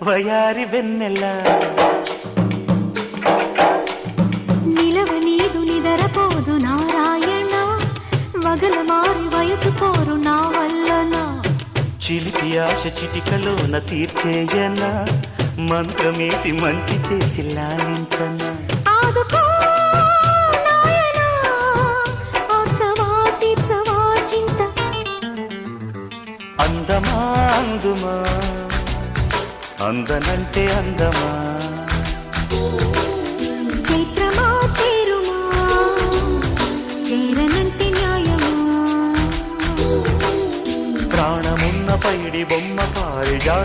వయారి వెన్నెల నిలవ నీదు నిదరపోదు నారాయణ వగల మారి వయసు పోరు నా వల్లన చిలిపి ఆశ చిటికలోన తీర్చేయనా మంత్రమేసి మంచి చేసి లాలించనా ఆదుకో నాయనా ఆత్సవా తీర్చవా చింత అందమా అందుమా అందనంటే అందమా చైత్రమా చేరుమా చేరనంటే న్యాయమా ప్రాణమున్న పైడి బొమ్మ పారిజా